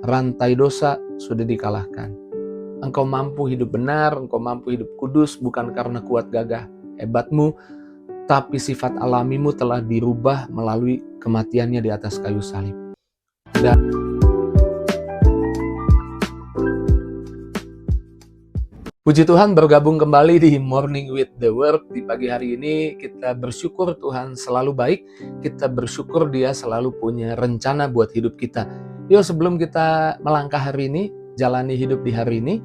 rantai dosa sudah dikalahkan. Engkau mampu hidup benar, engkau mampu hidup kudus, bukan karena kuat gagah hebatmu, tapi sifat alamimu telah dirubah melalui kematiannya di atas kayu salib. Dan puji Tuhan, bergabung kembali di Morning with the Word. Di pagi hari ini kita bersyukur Tuhan selalu baik. Kita bersyukur Dia selalu punya rencana buat hidup kita. Yuk, sebelum kita melangkah hari ini, jalani hidup di hari ini,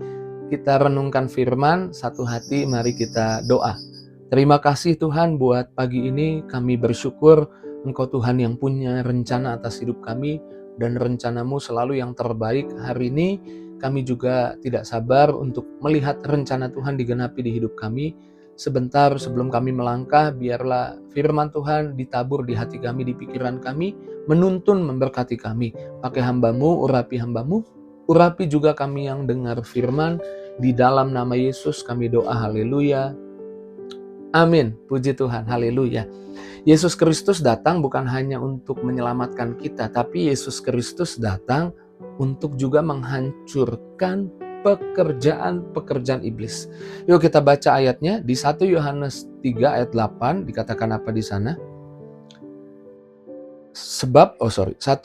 kita renungkan firman, satu hati mari kita doa. Terima kasih Tuhan buat pagi ini, kami bersyukur Engkau Tuhan yang punya rencana atas hidup kami, dan rencanamu selalu yang terbaik. Hari ini kami juga tidak sabar untuk melihat rencana Tuhan digenapi di hidup kami. Sebentar sebelum kami melangkah, biarlah firman Tuhan ditabur di hati kami, di pikiran kami, menuntun, memberkati kami. Pakai hambamu, urapi juga kami yang dengar firman. Di dalam nama Yesus kami doa, haleluya. Amin, puji Tuhan, haleluya. Yesus Kristus datang bukan hanya untuk menyelamatkan kita, tapi Yesus Kristus datang untuk juga menghancurkan pekerjaan-pekerjaan iblis. Yuk kita baca ayatnya di 1 Yohanes 3 ayat 8, dikatakan apa di sana? 1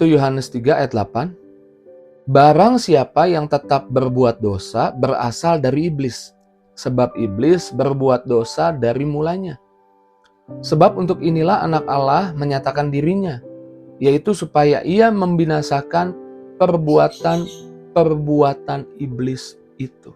Yohanes 3 ayat 8. Barang siapa yang tetap berbuat dosa berasal dari iblis, sebab iblis berbuat dosa dari mulanya. Sebab untuk inilah anak Allah menyatakan dirinya, yaitu supaya ia membinasakan perbuatan iblis itu.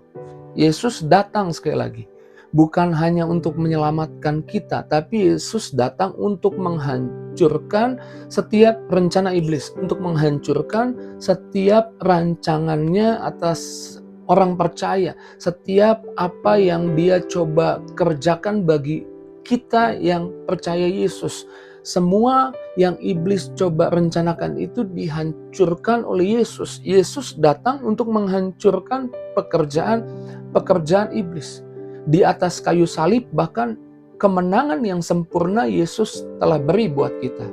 Yesus datang sekali lagi, bukan hanya untuk menyelamatkan kita, tapi Yesus datang untuk menghancurkan setiap rencana iblis, untuk menghancurkan setiap rancangannya atas orang percaya, setiap apa yang dia coba kerjakan bagi kita yang percaya Yesus. Semua yang iblis coba rencanakan itu dihancurkan oleh Yesus. Yesus datang untuk menghancurkan pekerjaan iblis. Di atas kayu salib bahkan kemenangan yang sempurna Yesus telah beri buat kita.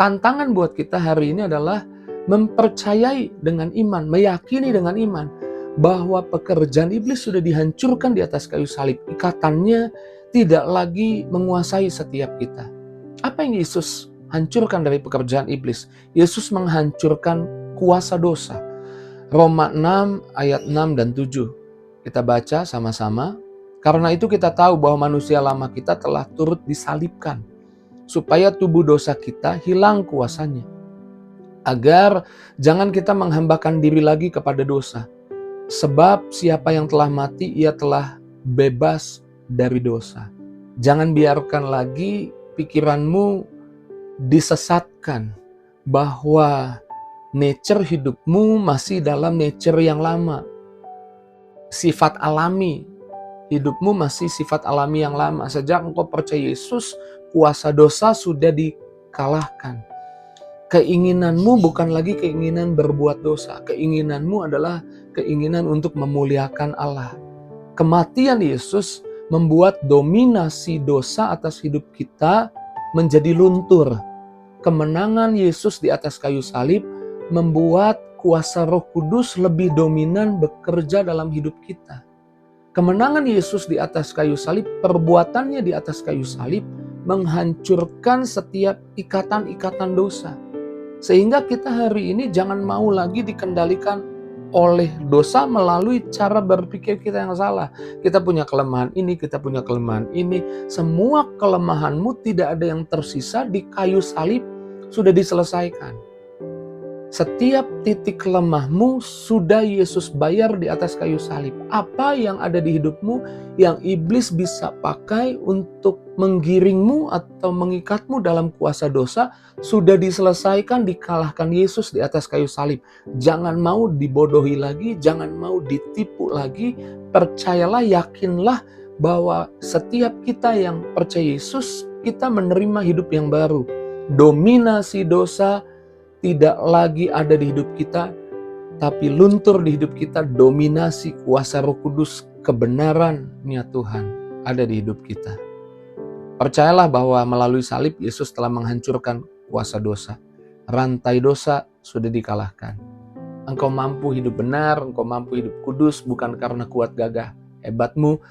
Tantangan buat kita hari ini adalah mempercayai dengan iman, meyakini dengan iman bahwa pekerjaan iblis sudah dihancurkan di atas kayu salib. Ikatannya tidak lagi menguasai setiap kita. Apa yang Yesus hancurkan dari pekerjaan iblis? Yesus menghancurkan kuasa dosa. Roma 6 ayat 6 dan 7. Kita baca sama-sama. Karena itu kita tahu bahwa manusia lama kita telah turut disalibkan, supaya tubuh dosa kita hilang kuasanya. Agar jangan kita menghambakan diri lagi kepada dosa. Sebab siapa yang telah mati, ia telah bebas dari dosa. Jangan biarkan lagi pikiranmu disesatkan bahwa nature hidupmu masih dalam nature yang lama. Sifat alami hidupmu masih sifat alami yang lama. Sejak engkau percaya Yesus, kuasa dosa sudah dikalahkan. Keinginanmu bukan lagi keinginan berbuat dosa. Keinginanmu adalah keinginan untuk memuliakan Allah. Kematian Yesus membuat dominasi dosa atas hidup kita menjadi luntur. Kemenangan Yesus di atas kayu salib membuat kuasa Roh Kudus lebih dominan bekerja dalam hidup kita. Kemenangan Yesus di atas kayu salib, perbuatannya di atas kayu salib menghancurkan setiap ikatan-ikatan dosa. Sehingga kita hari ini jangan mau lagi dikendalikan oleh dosa melalui cara berpikir kita yang salah. Kita punya kelemahan ini, kita punya kelemahan ini. Semua kelemahanmu tidak ada yang tersisa, di kayu salib sudah diselesaikan. Setiap titik lemahmu sudah Yesus bayar di atas kayu salib. Apa yang ada di hidupmu yang iblis bisa pakai untuk menggiringmu atau mengikatmu dalam kuasa dosa sudah diselesaikan, dikalahkan Yesus di atas kayu salib. Jangan mau dibodohi lagi, jangan mau ditipu lagi. Percayalah, yakinlah bahwa setiap kita yang percaya Yesus, kita menerima hidup yang baru. Dominasi dosa tidak lagi ada di hidup kita, tapi luntur di hidup kita dominasi kuasa Roh Kudus, kebenaran-Nya Tuhan ada di hidup kita. Percayalah bahwa melalui salib Yesus telah menghancurkan kuasa dosa. Rantai dosa sudah dikalahkan. Engkau mampu hidup benar, engkau mampu hidup kudus, bukan karena kuat gagah hebatmu,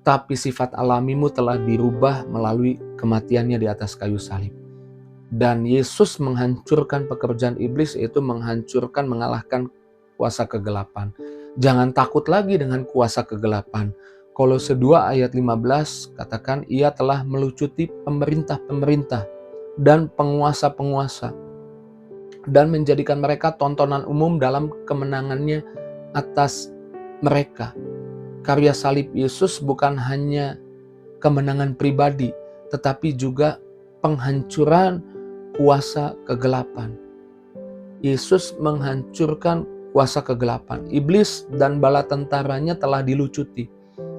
tapi sifat alamimu telah dirubah melalui kematiannya di atas kayu salib. Dan Yesus menghancurkan pekerjaan iblis, yaitu menghancurkan, mengalahkan kuasa kegelapan. Jangan takut lagi dengan kuasa kegelapan. Kolose 2 ayat 15 katakan, ia telah melucuti pemerintah-pemerintah dan penguasa-penguasa dan menjadikan mereka tontonan umum dalam kemenangannya atas mereka. Karya salib Yesus bukan hanya kemenangan pribadi, tetapi juga penghancuran kuasa kegelapan. Yesus menghancurkan kuasa kegelapan. Iblis dan bala tentaranya telah dilucuti.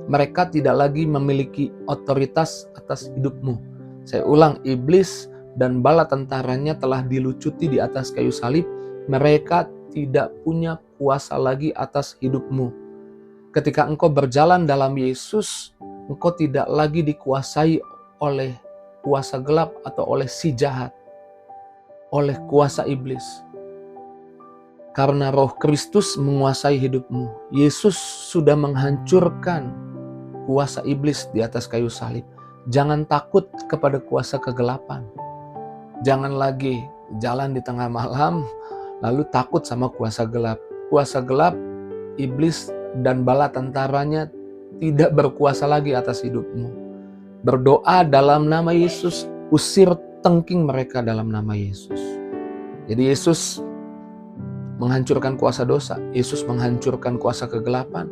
Mereka tidak lagi memiliki otoritas atas hidupmu. Saya ulang, iblis dan bala tentaranya telah dilucuti di atas kayu salib. Mereka tidak punya kuasa lagi atas hidupmu. Ketika engkau berjalan dalam Yesus, engkau tidak lagi dikuasai oleh kuasa gelap atau oleh si jahat, oleh kuasa iblis. Karena Roh Kristus menguasai hidupmu. Yesus sudah menghancurkan kuasa iblis di atas kayu salib. Jangan takut kepada kuasa kegelapan. Jangan lagi jalan di tengah malam lalu takut sama kuasa gelap. Kuasa gelap, iblis dan bala tentaranya tidak berkuasa lagi atas hidupmu. Berdoa dalam nama Yesus, usir tengking mereka dalam nama Yesus. Jadi Yesus menghancurkan kuasa dosa, Yesus menghancurkan kuasa kegelapan,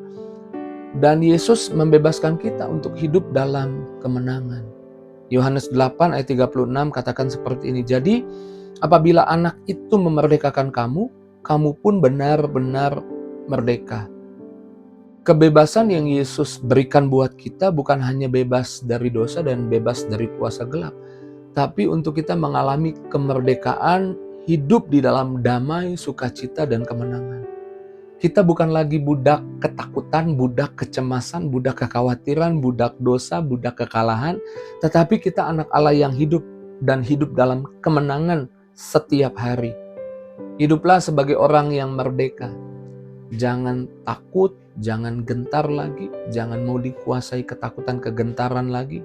dan Yesus membebaskan kita untuk hidup dalam kemenangan. Yohanes 8 ayat 36 katakan seperti ini, jadi apabila anak itu memerdekakan kamu, kamu pun benar-benar merdeka. Kebebasan yang Yesus berikan buat kita bukan hanya bebas dari dosa dan bebas dari kuasa gelap, tapi untuk kita mengalami kemerdekaan hidup di dalam damai, sukacita, dan kemenangan. Kita bukan lagi budak ketakutan, budak kecemasan, budak kekhawatiran, budak dosa, budak kekalahan, tetapi kita anak Allah yang hidup dan hidup dalam kemenangan setiap hari. Hiduplah sebagai orang yang merdeka. Jangan takut, jangan gentar lagi, jangan mau dikuasai ketakutan, kegentaran lagi.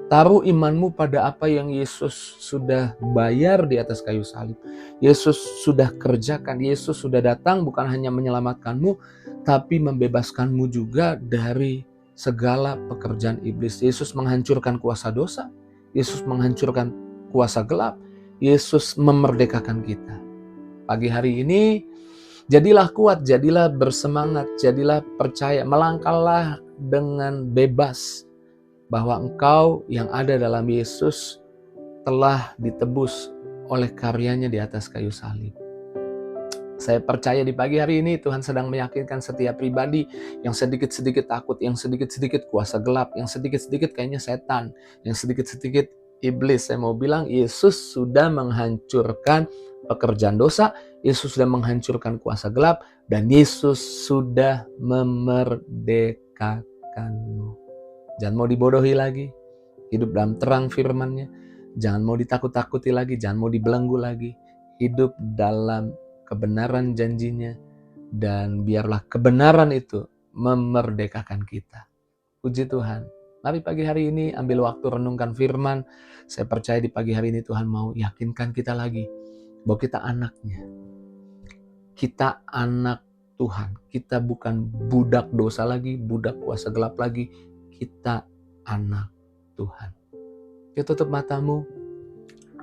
Taruh imanmu pada apa yang Yesus sudah bayar di atas kayu salib. Yesus sudah kerjakan, Yesus sudah datang bukan hanya menyelamatkanmu, tapi membebaskanmu juga dari segala pekerjaan iblis. Yesus menghancurkan kuasa dosa, Yesus menghancurkan kuasa gelap, Yesus memerdekakan kita. Pagi hari ini, jadilah kuat, jadilah bersemangat, jadilah percaya, melangkahlah dengan bebas bahwa engkau yang ada dalam Yesus telah ditebus oleh karyanya di atas kayu salib. Saya percaya di pagi hari ini Tuhan sedang meyakinkan setiap pribadi yang sedikit-sedikit takut, yang sedikit-sedikit kuasa gelap, yang sedikit-sedikit kayaknya setan, yang sedikit-sedikit iblis. Saya mau bilang Yesus sudah menghancurkan pekerjaan dosa, Yesus sudah menghancurkan kuasa gelap, dan Yesus sudah memerdekakanmu. Jangan mau dibodohi lagi, hidup dalam terang firman-Nya. Jangan mau ditakut-takuti lagi, jangan mau dibelenggu lagi. Hidup dalam kebenaran janjinya, dan biarlah kebenaran itu memerdekakan kita. Puji Tuhan. Mari pagi hari ini ambil waktu renungkan firman. Saya percaya di pagi hari ini Tuhan mau yakinkan kita lagi bahwa kita anaknya. Kita anak Tuhan. Kita bukan budak dosa lagi, budak kuasa gelap lagi. Kita anak Tuhan. Ya, tutup matamu,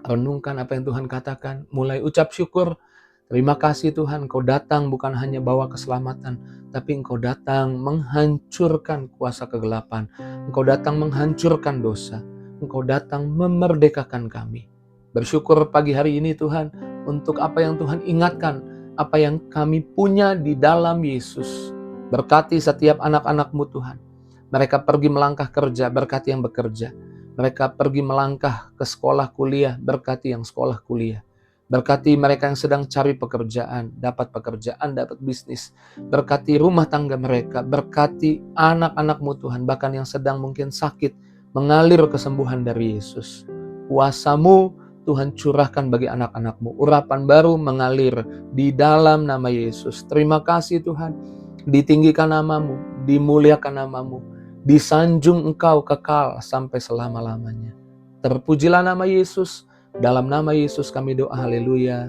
renungkan apa yang Tuhan katakan, mulai ucap syukur. Terima kasih Tuhan, Engkau datang bukan hanya bawa keselamatan, tapi Engkau datang menghancurkan kuasa kegelapan. Engkau datang menghancurkan dosa. Engkau datang memerdekakan kami. Bersyukur pagi hari ini Tuhan, untuk apa yang Tuhan ingatkan, apa yang kami punya di dalam Yesus. Berkati setiap anak-anak-Mu Tuhan. Mereka pergi melangkah kerja, berkati yang bekerja. Mereka pergi melangkah ke sekolah kuliah, berkati yang sekolah kuliah. Berkati mereka yang sedang cari pekerjaan, dapat pekerjaan, dapat bisnis. Berkati rumah tangga mereka, berkati anak-anak-Mu Tuhan, bahkan yang sedang mungkin sakit, mengalir kesembuhan dari Yesus. Kuasa-Mu Tuhan curahkan bagi anak-anak-Mu. Urapan baru mengalir di dalam nama Yesus. Terima kasih Tuhan. Ditinggikan nama-Mu, dimuliakan nama-Mu, disanjung Engkau kekal sampai selama-lamanya. Terpujilah nama Yesus. Dalam nama Yesus kami doa, haleluya.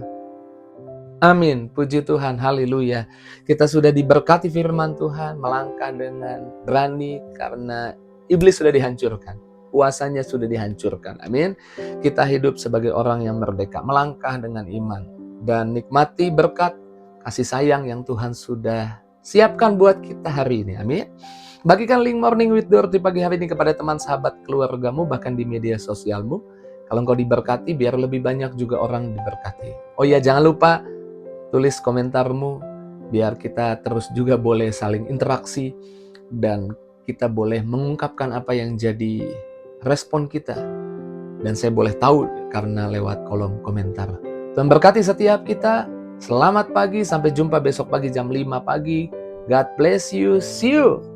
Amin, puji Tuhan, haleluya. Kita sudah diberkati firman Tuhan, melangkah dengan berani karena iblis sudah dihancurkan. Kuasanya sudah dihancurkan, amin. Kita hidup sebagai orang yang merdeka, melangkah dengan iman. Dan nikmati berkat, kasih sayang yang Tuhan sudah siapkan buat kita hari ini, amin. Bagikan link Morning with Dorothy pagi hari ini kepada teman, sahabat, keluargamu, bahkan di media sosialmu. Kalau engkau diberkati, biar lebih banyak juga orang diberkati. Oh ya, jangan lupa tulis komentarmu, biar kita terus juga boleh saling interaksi dan kita boleh mengungkapkan apa yang jadi respon kita. Dan saya boleh tahu karena lewat kolom komentar. Tuhan berkati setiap kita. Selamat pagi, sampai jumpa besok pagi jam 5 pagi. God bless you, see you.